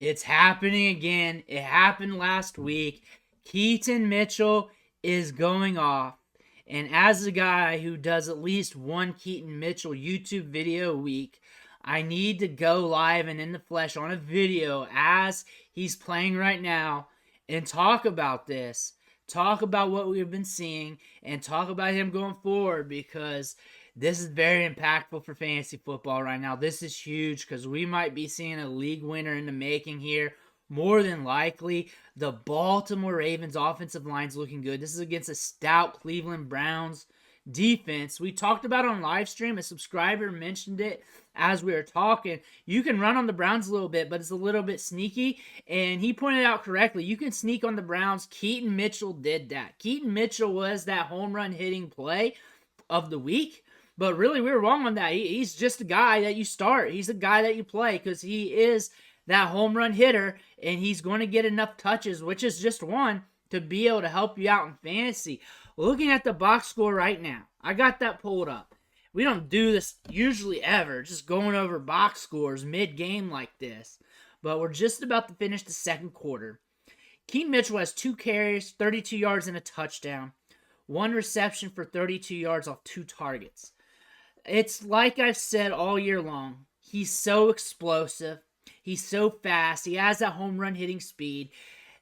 It's happening again. It happened last week. Keaton Mitchell is going off. And as a guy who does at least one Keaton Mitchell YouTube video a week, I need to go live and in the flesh on a video as he's playing right now and talk about this. Talk about what we've been seeing and talk about him going forward because this is very impactful for fantasy football right now. This is huge because we might be seeing a league winner in the making here. More than likely, the Baltimore Ravens offensive line's looking good. This is against a stout Cleveland Browns defense. We talked about it on live stream. A subscriber mentioned it as we were talking. You can run on the Browns a little bit, but it's a little bit sneaky. And he pointed out correctly, you can sneak on the Browns. Keaton Mitchell did that. Keaton Mitchell was that home run hitting play of the week. But really, we were wrong on that. He's just a guy that you start. He's a guy that you play because he is that home run hitter, and he's going to get enough touches, which is just one, to be able to help you out in fantasy. Looking at the box score right now, I got that pulled up. We don't do this usually ever, just going over box scores mid-game like this. But we're just about to finish the second quarter. Keaton Mitchell has 2 carries, 32 yards, and a touchdown. 1 reception for 32 yards off 2 targets. It's like I've said all year long. He's so explosive. He's so fast. He has that home run hitting speed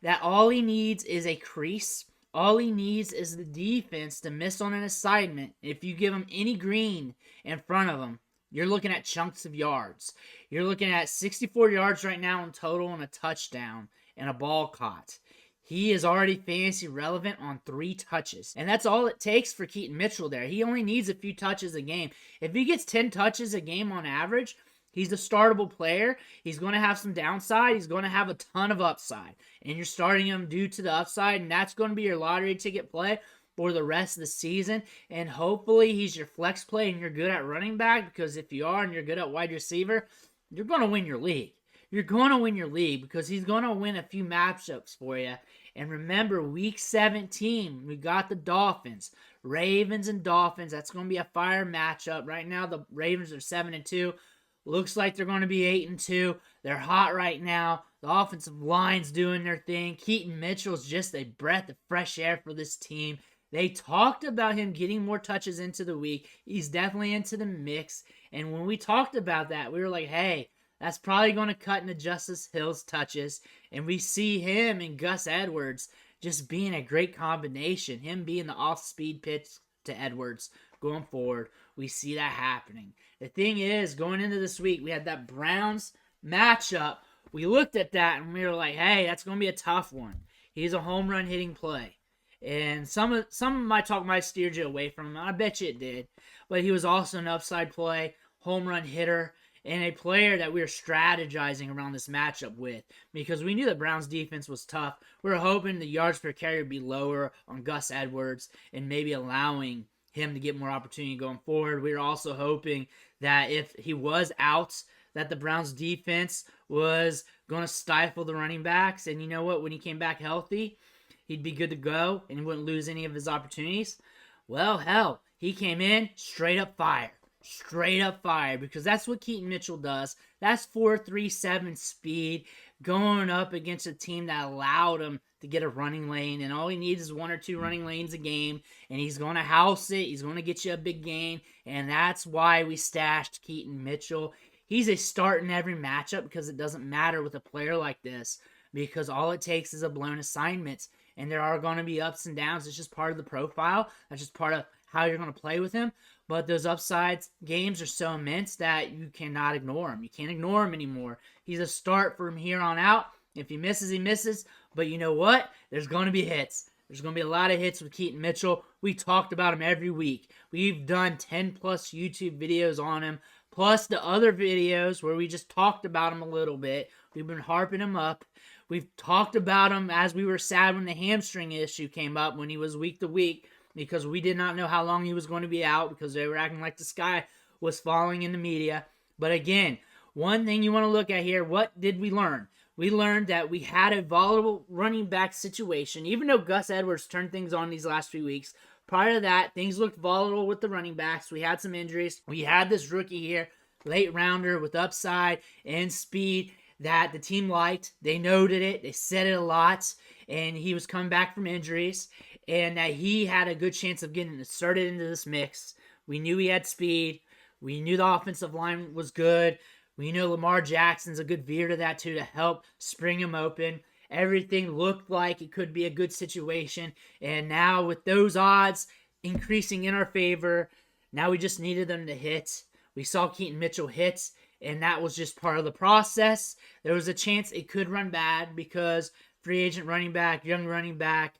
that all he needs is a crease. All he needs is the defense to miss on an assignment. If you give him any green in front of him, you're looking at chunks of yards. You're looking at 64 yards right now in total and a touchdown and a ball caught. He is already fantasy relevant on 3 touches. And that's all it takes for Keaton Mitchell there. He only needs a few touches a game. If he gets 10 touches a game on average, he's a startable player. He's going to have some downside. He's going to have a ton of upside. And you're starting him due to the upside, and that's going to be your lottery ticket play for the rest of the season. And hopefully he's your flex play and you're good at running back, because if you are and you're good at wide receiver, you're going to win your league. You're going to win your league because he's going to win a few matchups for you. And remember, week 17, we got the Dolphins. Ravens and Dolphins. That's going to be a fire matchup. Right now, the Ravens are 7-2. Looks like they're going to be 8-2. They're hot right now. The offensive line's doing their thing. Keaton Mitchell's just a breath of fresh air for this team. They talked about him getting more touches into the week. He's definitely into the mix. And when we talked about that, we were like, hey, that's probably going to cut into Justice Hill's touches. And we see him and Gus Edwards just being a great combination. Him being the off-speed pitch to Edwards going forward. We see that happening. The thing is, going into this week, we had that Browns matchup. We looked at that and we were like, hey, that's going to be a tough one. He's a home run hitting play. And some of my talk might steer you away from him. I bet you it did. But he was also an upside play, home run hitter, and a player that we were strategizing around this matchup with, because we knew the Browns defense was tough. We were hoping the yards per carry would be lower on Gus Edwards and maybe allowing him to get more opportunity going forward. We were also hoping that if he was out, that the Browns defense was going to stifle the running backs. And you know what? When he came back healthy, he'd be good to go and he wouldn't lose any of his opportunities. Well, hell, he came in straight up fire. Straight up fire, because that's what Keaton Mitchell does. That's 4.37 speed going up against a team that allowed him to get a running lane, and all he needs is 1 or 2 running lanes a game, and he's going to house it. He's going to get you a big gain, and that's why we stashed Keaton Mitchell. He's a start in every matchup because it doesn't matter with a player like this, because all it takes is a blown assignment, and there are going to be ups and downs. It's just part of the profile. That's just part of how you're going to play with him. But those upsides games are so immense that you cannot ignore him. You can't ignore him anymore. He's a start from here on out. If he misses, he misses. But you know what? There's going to be hits. There's going to be a lot of hits with Keaton Mitchell. We talked about him every week. We've done 10 plus YouTube videos on him, plus the other videos where we just talked about him a little bit. We've been harping him up. We've talked about him as we were sad when the hamstring issue came up when he was week to week, because we did not know how long he was going to be out, because they were acting like the sky was falling in the media. But again, one thing you want to look at here, what did we learn? We learned that we had a volatile running back situation. Even though Gus Edwards turned things on these last few weeks, prior to that, things looked volatile with the running backs. We had some injuries. We had this rookie here, late rounder with upside and speed, that the team liked. They noted it. They said it a lot. And he was coming back from injuries. And that he had a good chance of getting inserted into this mix. We knew he had speed. We knew the offensive line was good. We know Lamar Jackson's a good veer to that too to help spring him open. Everything looked like it could be a good situation. And now with those odds increasing in our favor, now we just needed them to hit. We saw Keaton Mitchell hit, and that was just part of the process. There was a chance it could run bad because free agent running back, young running back,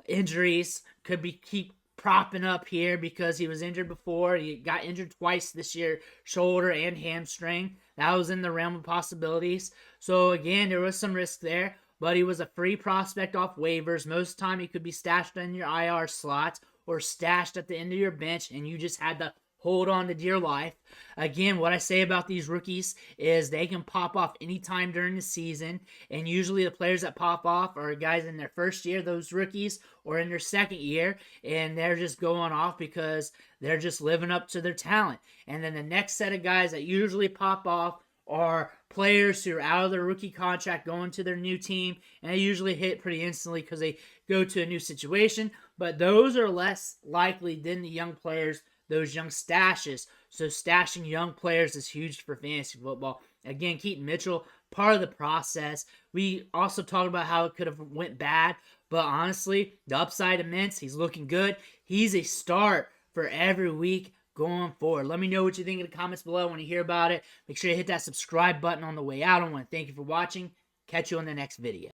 injuries could be keep propping up here because he was injured before. He got injured twice this year, shoulder and hamstring. That was in the realm of possibilities. So again, there was some risk there, but he was a free prospect off waivers. Most of the time he could be stashed in your IR slot or stashed at the end of your bench, and you just had to hold on to dear life. Again, what I say about these rookies is they can pop off anytime during the season, and usually the players that pop off are guys in their first year, those rookies, or in their second year, and they're just going off because they're just living up to their talent. And then the next set of guys that usually pop off are players who are out of their rookie contract going to their new team, and they usually hit pretty instantly because they go to a new situation, but those are less likely than the young players, those young stashes. So stashing young players is huge for fantasy football. Again, Keaton Mitchell, part of the process. We also talked about how it could have went bad, but honestly, the upside immense. He's looking good. He's a start for every week going forward. Let me know what you think in the comments below when you hear about it. Make sure you hit that subscribe button on the way out. I want to thank you for watching. Catch you on the next video.